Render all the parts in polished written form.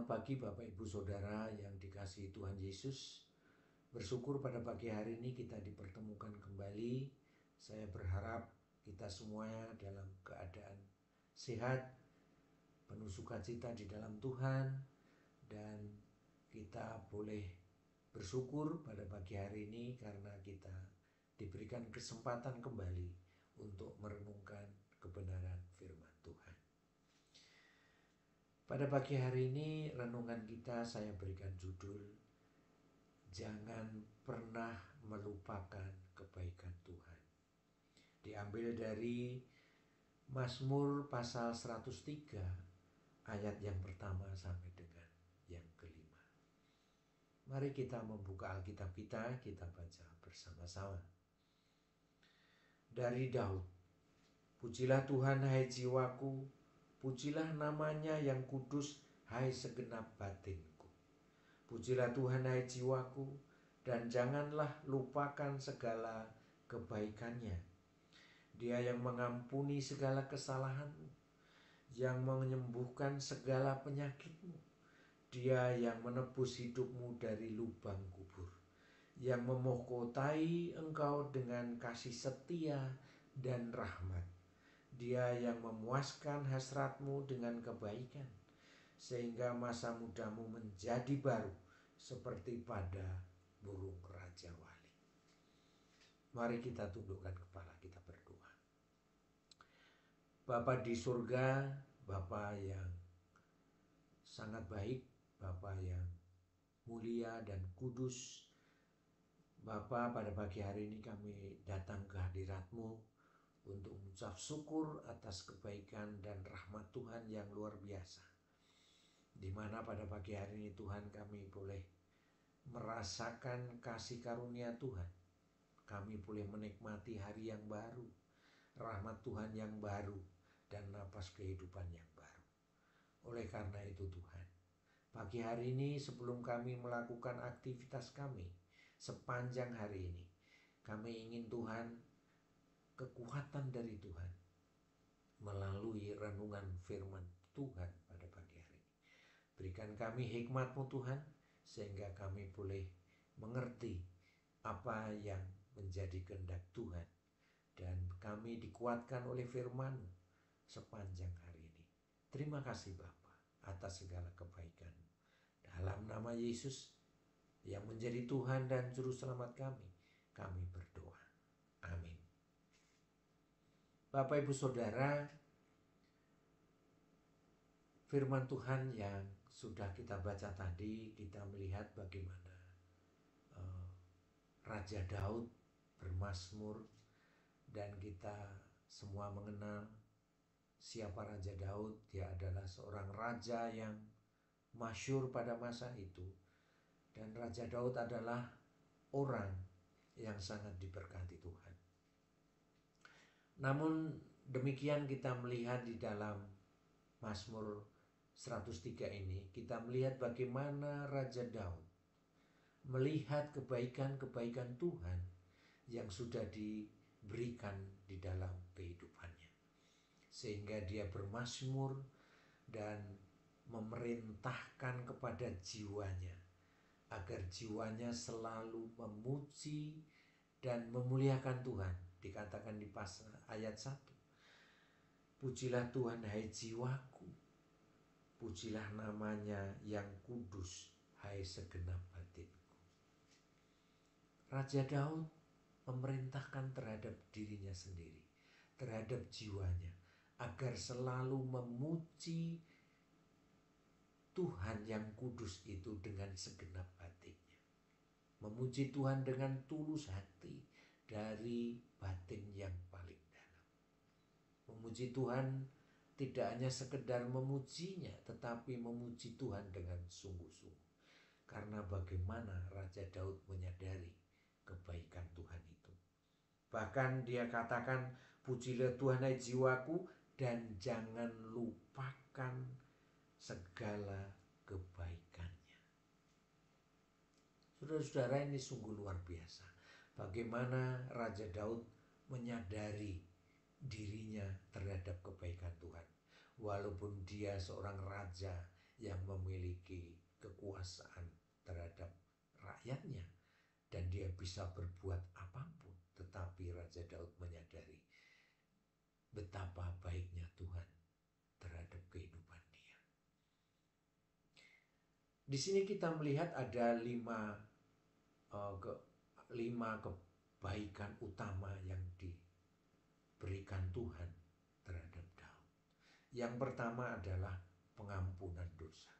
Selamat pagi Bapak Ibu Saudara yang dikasihi Tuhan Yesus. Bersyukur pada pagi hari ini kita dipertemukan kembali. Saya berharap kita semuanya dalam keadaan sehat, penuh sukacita di dalam Tuhan, dan kita boleh bersyukur pada pagi hari ini karena kita diberikan kesempatan kembali untuk merenungkan kebenaran firman Tuhan. Pada pagi hari ini renungan kita saya berikan judul Jangan pernah melupakan kebaikan Tuhan. Diambil dari Mazmur pasal 103 ayat yang pertama sampai dengan yang kelima. Mari kita membuka Alkitab kita baca bersama-sama. Dari Daud, pujilah Tuhan hai jiwaku, pujilah namanya yang kudus, hai segenap batinku. Pujilah Tuhan hai jiwaku, dan janganlah lupakan segala kebaikannya. Dia yang mengampuni segala kesalahanmu, yang menyembuhkan segala penyakitmu. Dia yang menebus hidupmu dari lubang kubur, yang memahkotai engkau dengan kasih setia dan rahmat. Dia yang memuaskan hasratmu dengan kebaikan, sehingga masa mudamu menjadi baru seperti pada burung raja wali. Mari kita tundukkan kepala, kita berdoa. Bapa di surga, Bapa yang sangat baik, Bapa yang mulia dan kudus, Bapa, pada pagi hari ini kami datang ke hadirat-Mu untuk mengucap syukur atas kebaikan dan rahmat Tuhan yang luar biasa. Di mana pada pagi hari ini Tuhan kami boleh merasakan kasih karunia Tuhan. Kami boleh menikmati hari yang baru, rahmat Tuhan yang baru, dan napas kehidupan yang baru. Oleh karena itu Tuhan, pagi hari ini sebelum kami melakukan aktivitas kami sepanjang hari ini, kami ingin Tuhan kekuatan dari Tuhan melalui renungan firman Tuhan pada pagi hari ini. Berikan kami hikmat-Mu Tuhan, sehingga kami boleh mengerti apa yang menjadi kehendak Tuhan, dan kami dikuatkan oleh firman-Mu sepanjang hari ini. Terima kasih Bapa atas segala kebaikan. Dalam nama Yesus yang menjadi Tuhan dan Juru Selamat kami berdoa. Amin. Bapak Ibu Saudara, firman Tuhan yang sudah kita baca tadi, kita melihat bagaimana Raja Daud bermazmur, dan kita semua mengenal siapa Raja Daud. Dia adalah seorang raja yang masyhur pada masa itu, dan Raja Daud adalah orang yang sangat diberkati Tuhan. Namun demikian kita melihat di dalam Mazmur 103 ini, kita melihat bagaimana Raja Daud melihat kebaikan-kebaikan Tuhan yang sudah diberikan di dalam kehidupannya. Sehingga dia bermazmur dan memerintahkan kepada jiwanya agar jiwanya selalu memuji dan memuliakan Tuhan. Dikatakan di pasal ayat 1, pujilah Tuhan hai jiwaku, pujilah namanya yang kudus, hai segenap batinku. Raja Daud memerintahkan terhadap dirinya sendiri, terhadap jiwanya, agar selalu memuji Tuhan yang kudus itu dengan segenap hatinya. Memuji Tuhan dengan tulus hati, dari batin yang paling dalam. Memuji Tuhan tidak hanya sekedar memujinya, tetapi memuji Tuhan dengan sungguh-sungguh. Karena bagaimana Raja Daud menyadari kebaikan Tuhan itu. Bahkan dia katakan, pujilah Tuhan hai jiwaku, dan jangan lupakan segala kebaikannya. Saudara-saudara, ini sungguh luar biasa. Bagaimana Raja Daud menyadari dirinya terhadap kebaikan Tuhan. Walaupun dia seorang raja yang memiliki kekuasaan terhadap rakyatnya dan dia bisa berbuat apapun. Tetapi Raja Daud menyadari betapa baiknya Tuhan terhadap kehidupan dia. Di sini kita melihat ada lima kebaikan utama yang diberikan Tuhan terhadap Daud. Yang pertama adalah pengampunan dosa.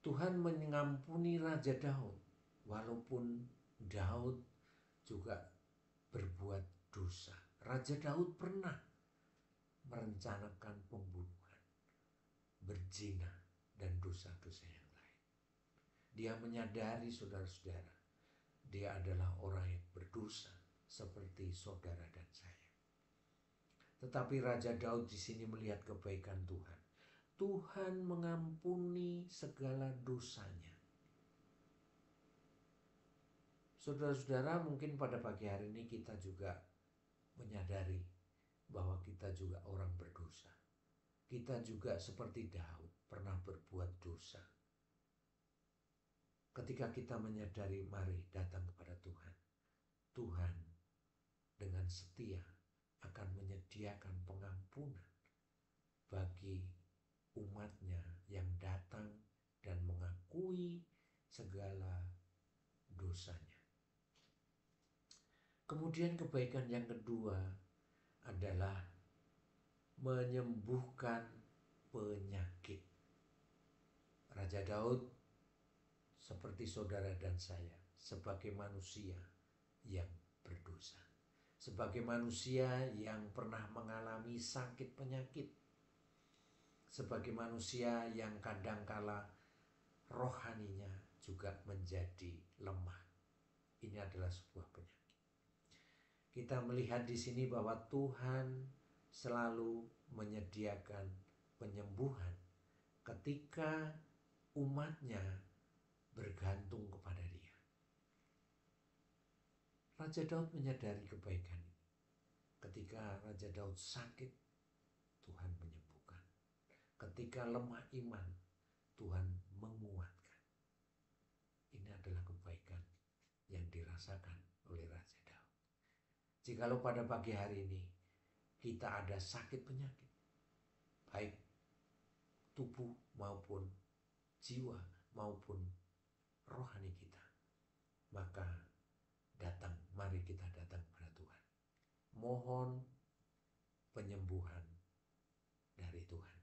Tuhan mengampuni Raja Daud, walaupun Daud juga berbuat dosa. Raja Daud pernah merencanakan pembunuhan, berzina, dan dosa-dosa yang lain. Dia menyadari, saudara-saudara, dia adalah orang yang berdosa seperti saudara dan saya. Tetapi Raja Daud di sini melihat kebaikan Tuhan. Tuhan mengampuni segala dosanya. Saudara-saudara, mungkin pada pagi hari ini kita juga menyadari bahwa kita juga orang berdosa. Kita juga seperti Daud pernah berbuat dosa. Ketika kita menyadari, mari datang kepada Tuhan. Tuhan dengan setia akan menyediakan pengampunan bagi umatnya yang datang dan mengakui segala dosanya. Kemudian kebaikan yang kedua adalah menyembuhkan penyakit. Raja Daud seperti saudara dan saya, sebagai manusia yang berdosa, sebagai manusia yang pernah mengalami sakit penyakit, sebagai manusia yang kadangkala rohaninya juga menjadi lemah. Ini adalah sebuah penyakit. Kita melihat di sini bahwa Tuhan selalu menyediakan penyembuhan ketika umatnya bergantung kepada Dia. Raja Daud menyadari kebaikan ini. Ketika Raja Daud sakit, Tuhan menyembuhkan. Ketika lemah iman, Tuhan menguatkan. Ini adalah kebaikan yang dirasakan oleh Raja Daud. Jikalau pada pagi hari ini kita ada sakit penyakit, baik tubuh maupun jiwa maupun rohani kita, maka mari kita datang kepada Tuhan. Mohon penyembuhan dari Tuhan.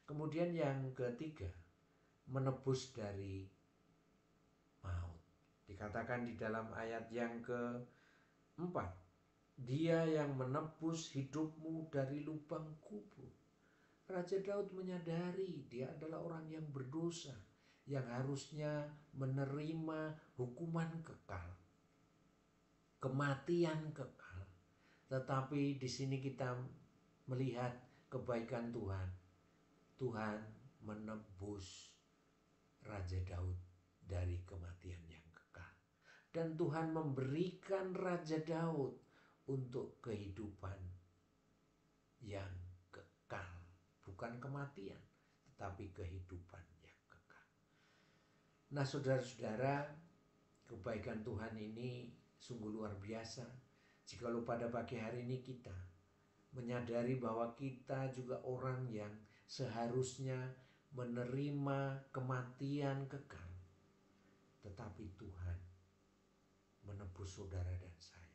Kemudian yang ketiga, menebus dari maut. Dikatakan di dalam ayat yang keempat, Dia yang menebus hidupmu dari lubang kubur. Raja Daud menyadari dia adalah orang yang berdosa, yang harusnya menerima hukuman kekal, kematian kekal. Tetapi di sini kita melihat kebaikan Tuhan. Tuhan menebus Raja Daud dari kematian yang kekal. Dan Tuhan memberikan Raja Daud untuk kehidupan yang kekal. Bukan kematian, tetapi kehidupan yang kekal. Nah, saudara-saudara, kebaikan Tuhan ini sungguh luar biasa. Jikalau pada pagi hari ini kita menyadari bahwa kita juga orang yang seharusnya menerima kematian kekal, tetapi Tuhan menebus saudara dan saya.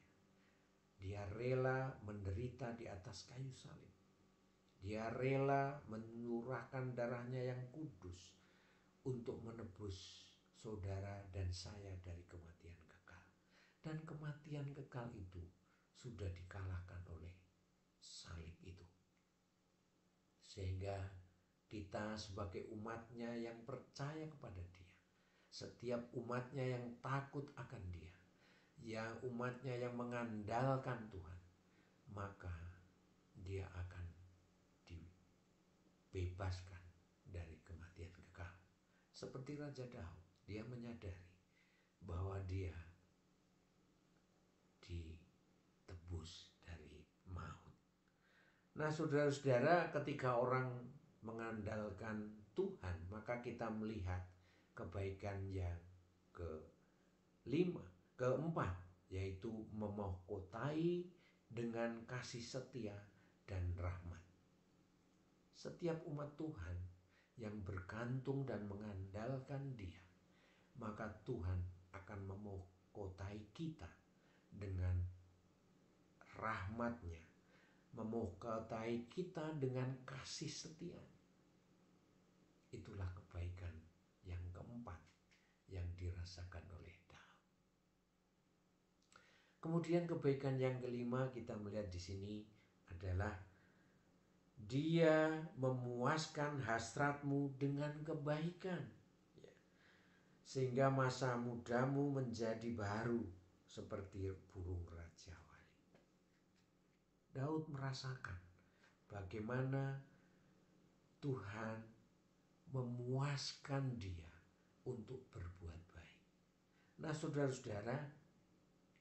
Dia rela menderita di atas kayu salib. Dia rela menyurahkan darahnya yang kudus untuk menebus saudara dan saya dari kematian kekal. Dan kematian kekal itu sudah dikalahkan oleh salib itu. Sehingga kita sebagai umatnya yang percaya kepada Dia, setiap umatnya yang takut akan Dia, yang umatnya yang mengandalkan Tuhan, maka dia akan dibebaskan dari kematian kekal. Seperti Raja Daud, dia menyadari bahwa dia ditebus dari maut. Nah, saudara-saudara, ketika orang mengandalkan Tuhan, maka kita melihat kebaikan yang keempat, yaitu memahkotai dengan kasih setia dan rahmat. Setiap umat Tuhan yang bergantung dan mengandalkan Dia, maka Tuhan akan memahkotai kita dengan rahmat-Nya, memahkotai kita dengan kasih setia. Itulah kebaikan yang keempat yang dirasakan oleh Daud. Kemudian kebaikan yang kelima kita melihat di sini adalah Dia memuaskan hasratmu dengan kebaikan, sehingga masa mudamu menjadi baru seperti burung rajawali. Daud merasakan bagaimana Tuhan memuaskan dia untuk berbuat baik. Nah, saudara-saudara,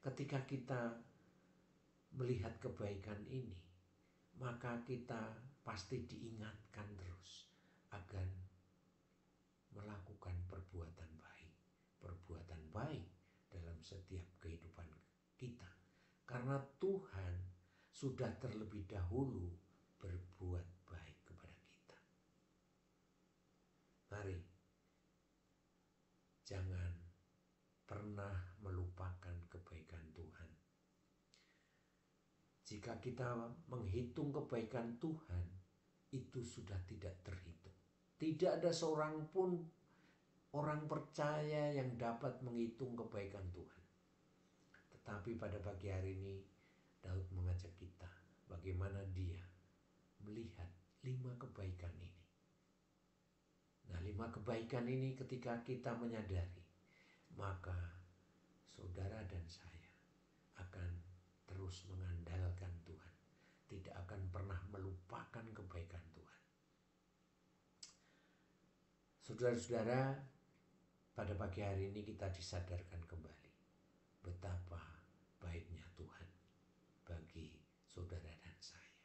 ketika kita melihat kebaikan ini, maka kita pasti diingatkan terus agar melakukan perbuatan baik dalam setiap kehidupan kita. Karena Tuhan sudah terlebih dahulu berbuat baik kepada kita. Mari, jangan pernah melupakan kebaikan Tuhan. Jika kita menghitung kebaikan Tuhan, itu sudah tidak terhitung. Tidak ada seorang pun orang percaya yang dapat menghitung kebaikan Tuhan. Tetapi pada pagi hari ini, Daud mengajak kita bagaimana dia melihat 5 kebaikan ini. Nah, 5 kebaikan ini ketika kita menyadari, maka saudara dan saya akan terus mengandalkan Tuhan, tidak akan pernah melupakan kebaikan Tuhan. Saudara-saudara, pada pagi hari ini kita disadarkan kembali betapa baiknya Tuhan bagi saudara dan saya.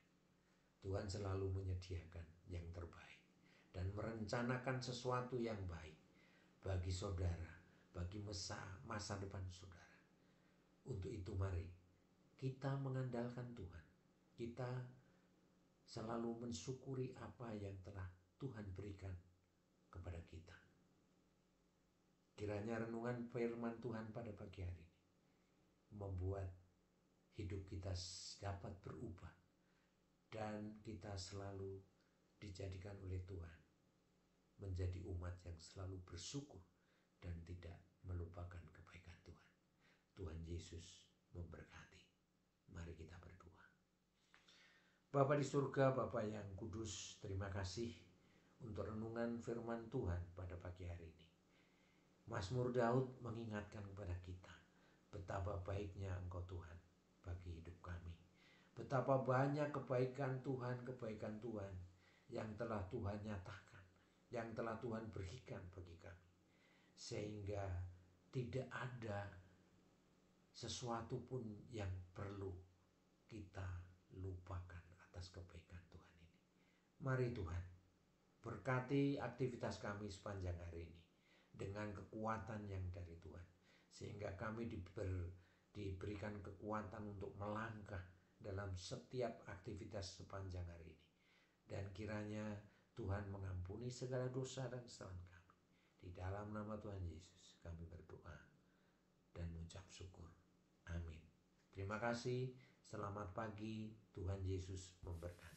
Tuhan selalu menyediakan yang terbaik dan merencanakan sesuatu yang baik bagi saudara, bagi masa depan saudara. Untuk itu mari kita mengandalkan Tuhan. Kita selalu mensyukuri apa yang telah Tuhan berikan kepada kita. Kiranya renungan firman Tuhan pada pagi hari ini membuat hidup kita dapat berubah dan kita selalu dijadikan oleh Tuhan menjadi umat yang selalu bersyukur dan tidak melupakan kebaikan Tuhan. Tuhan Yesus memberkati. Mari kita berdoa. Bapa di surga, Bapa yang kudus, terima kasih untuk renungan firman Tuhan pada pagi hari ini. Mazmur Daud mengingatkan kepada kita betapa baiknya Engkau Tuhan bagi hidup kami. Betapa banyak kebaikan Tuhan yang telah Tuhan nyatakan, yang telah Tuhan berikan bagi kami. Sehingga tidak ada sesuatu pun yang perlu kita lupakan atas kebaikan Tuhan ini. Mari Tuhan, berkati aktivitas kami sepanjang hari ini dengan kekuatan yang dari Tuhan, sehingga kami diberikan kekuatan untuk melangkah dalam setiap aktivitas sepanjang hari ini. Dan kiranya Tuhan mengampuni segala dosa dan kesalahan kami. Di dalam nama Tuhan Yesus kami berdoa dan mengucap syukur. Amin. Terima kasih. Selamat pagi. Tuhan Yesus memberkati.